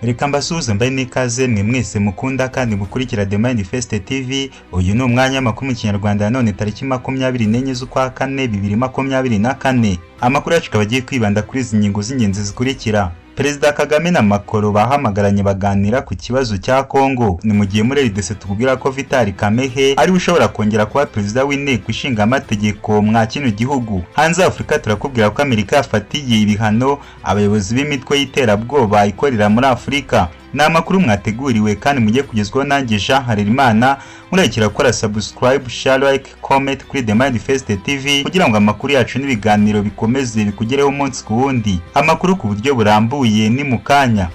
Reka mbasuhuze mbaye n'ikaze mwe mwese mukunda kandi mukurikira The Manifest TV. Uyu ni umwanya makuru mu Kinyarwanda none tariki 24 z'ukwa kane 2024. Amakuru yacu kabagiye kwibanda kuri izi nyingo z'ingenzi zikurikira. Perezida Kagame na Macron bahamagaranye baganira ku kibazo cya Kongo. Ni mu gihe muri RDC tukubwira ko Vital Kamerhe ari ushobora kongera kuba perezida w'inteko ishinga amategeko mwa kino gihugu. Hanze Afrika turakubwira ko Amerika yafatiye ibihano abayobozi b'imitwe y'iterabwoba ikorera muri Afrika. Ni amakuru mwateguriwe kandi mugiye kugezwaho nanjye Jean Harerimana. Murekera gukora subscribe, share, like, comment kuri The Manifest TV kugira ngo amakuru yacu n'ibiganiro bikomeze bikugereho umunsi ku wundi. Amakuru ku buryo burambuye ni mu kanya.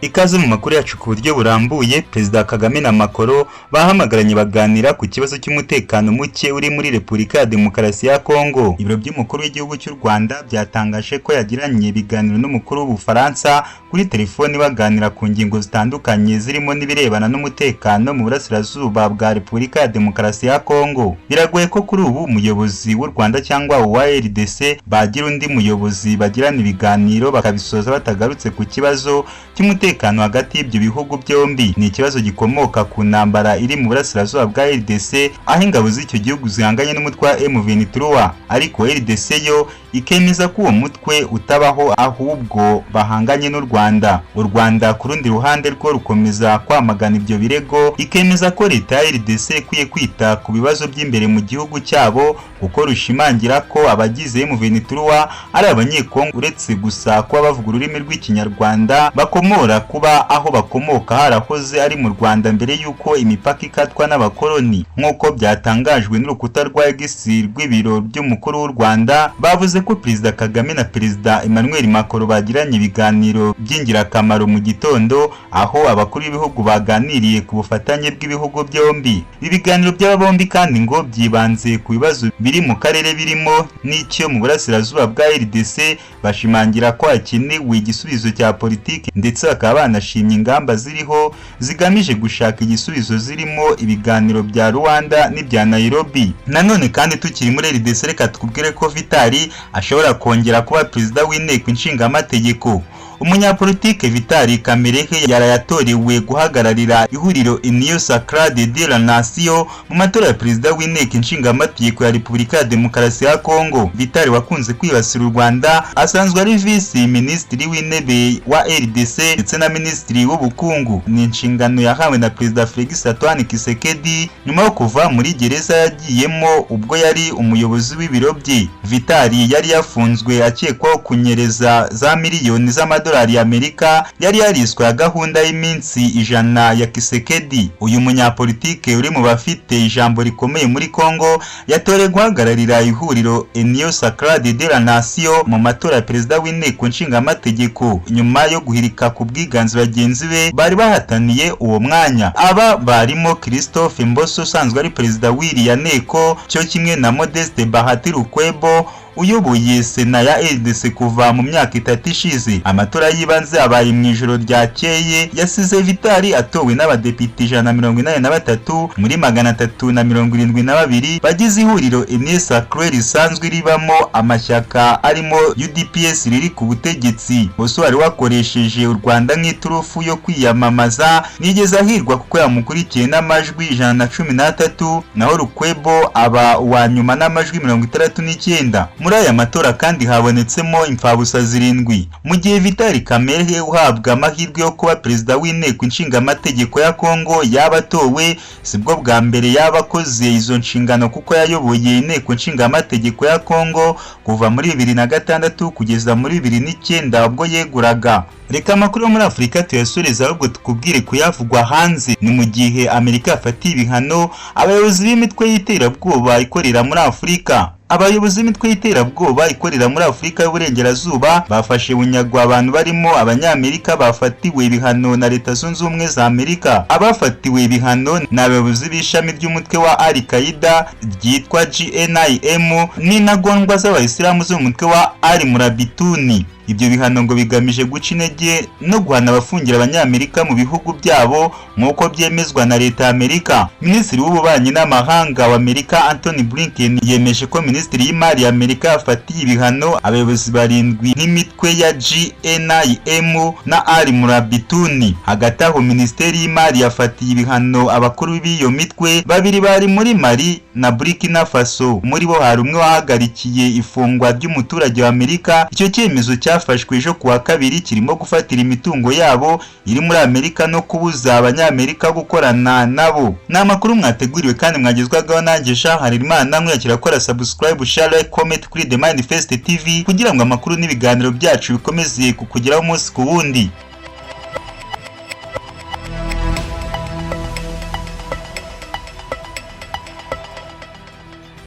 Ikaze mu makuru yacu ku buryo burambuye. Perezida Kagame na Macron bahamagaranye baganira ku kibazo cy'umutekano muke uri muri Repubulika ya Demokarasi ya Kongo. Ibiro by'umukuru w'igihugu cy'u Rwanda byatangaje ko yagiranye ibiganiro n'umukuru w'Ubufaransa kuri telefoni baganira ku ngingo zitandukanye zirimo n'ibirebana n'umutekano mu burasirazuba bwa Repubulika ya Demokarasi ya Kongo. Biragoye ko kuri ubu umuyobozi w'u Rwanda cyangwa uwa RDC bagira undi muyobozi bagirana ibiganiro bakabisoza batagarutse ku kibazo cy'umutekano hagati y'ibyo bihugu byombi. Ni ikibazo gikomoka ku ntambara iri mu burasirazuba bwa RDC aho ingabo z'icyo gihugu zihanganye n'umutwe wa M23, ariko RDC yo ikemeza ko uwo mutwe utabaho ahubwo bahanganye n'u Rwanda. U Rwanda ku rundi ruhande rwo rukomeza kwamagana ibyo birego, ikemeza ko leta ya RDC ikwiye kwita ku bibazo by'imbere mu gihugu cyabo kuko rushimangira ko abagize M23 ari abanyekongo, uretse gusa kuba bavuga ururimi rw'Ikinyarwanda bakomora kuba aho bakomoka harahoze ari mu Rwanda mbere y'uko imipaka ikatwa n'abakoloni. Nk'uko byatangajwe n'urukuta rwa X rw'ibiro by'umukuru w'u Rwanda, bavuze ko Perezida Kagame na Perezida Emmanuel Macron bagiranye ibiganiro by'ingirakamaro mu gitondo, aho abakuru b'ibihugu baganiriye ku bufatanye bw'ibihugu byombi. Ibi biganiro by'aba bombi kandi ngo byibanze ku bibazo biri mu karere birimo n'icyo mu burasirazuba bwa RDC, bashimangira ko hakenewe igisubizo cya politiki ndetse bakaba banashimye ingamba ziriho zigamije gushaka igisubizo zirimo ibiganiro bya Rwanda n'ibya Nairobi. Nanone kandi tukiri muri RDC reka tukubwire ko Vital ashobora kongera kuba perezida w'inteko ishinga amategeko. Umunyapolitike Vital Kamerhe yarayatorewe guhagararira ihuriro Union Sacrée de la Nation mu matora ya perezida w'inteko ishinga amategeko ya Repubulika ya Demokarasi ya Kongo. Vital wakunze kwibasira u Rwanda asanzwe ari vice ministri w'intebe wa RDC ndetse na ministri w'ubukungu. Ni inshingano yahawe na Perezida Félix Antoine Tshisekedi nyuma yo kuva muri gereza yagiyemo ubwo yari umuyobozi w'ibiro bye. Vital yari yafunzwe akekwaho kunyereza za miliyoni z'amadolari y'Amerika yari yariswe ya gahunda y'iminsi 100 ya Tshisekedi. Uyu munyapolitike uri mu bafite ijambo rikomeye muri Kongo yatorewe guhagararira ihuriro Union Sacrée de la Nation mu matora ya perezida w'inteko ishinga amategeko nyuma yo guhirika ku bwiganze bagenzi be bari bahataniye uwo mwanya. Aba barimo Christophe Mboso usanzwe ari perezida w'iriya nteko, cyo kimwe na Modeste Bahati Lukwebo uyoboye Sena ya RDC kuva mu myaka 3 ishize. Amatora yibanze abaye mu ijoro ryakeye yasize Vital atowe n'abadepite 183 muri 372 bagize ihuriro Union Sacrée risanzwe ribamo amashyaka arimo UDPS riri ku butegetsi. Boso wari wakoresheje u Rwanda nk'iturufu yo kwiyamamaza nigeze ahirwa kuko yamukurikiye n'amajwi 113, naho Lukwebo aba wa nyuma n'amajwi 69. Muri aya matora kandi habonetsemo imfabusa 7. Mu gihe Vital Kamerhe uhabwa amahirwe yo kuba perezida w'inteko ishinga amategeko ya Kongo yabatowe, sibwo bwa mbere yabakoze izo nshingano kuko yayoboye inteko ishinga amategeko ya Kongo kuva muri 2006 kugeza muri 2009 ubwo yeguraga. Reka amakuru yo muri Afrika tuyasoreza ahubwo tukubwire kuyavugwa hanze. Ni mu gihe Amerika yafatiye ibihano abayobozi b'imitwe y'iterabwoba ikorera muri Afrika. Abayobozi b'imitwe y'iterabwoba ikorera muri Afrika y'Uburengerazuba bafashe bunyagwa abantu barimo abanyamerika bafatiwe ibihano na Leta Zunze Ubumwe za Amerika. Abafatiwe ibihano ni abayobozi b'ishami ry'umutwe wa Al-Qaeda ryitwa GNIM n'intagondwa z'abayisilamu zo mu mutwe wa Al-Murabituni. Ibyo bihano ngo bigamije guca intege no guhana abafungira abanyamerika mu bihugu byabo nk'uko byemezwa na leta ya Amerika. Minisitiri w'ububanyi n'amahanga wa Amerika Anthony Blinken yemeje ko Minisitiri y'imari ya Amerika yafatiye ibihano abayobozi barindwi n'imitwe ya GNIM na Al Murabituni. Hagati aho Minisiteri y'imari yafatiye ibihano abakuru b'iyo mitwe babiri bari muri Mali na Burkina Faso. Muri bo hari umwe wahagarikiye ifungwa ry'umuturage wa Amerika. Icyo cyemezo cyafashwe ejo kuwa kabiri kirimo gufatira imitungo yabo iri muri Amerika no kubuza abanyamerika gukorana nabo. Ni amakuru mwateguriwe kandi mwagezwagaho nanjye Jean Harerimana. Mwiyakira gukora subscribe, share, like, comment kuri The Manifest TV kugira ngo amakuru n'ibiganiro byacu bikomeze kukugeraho umunsi ku wundi.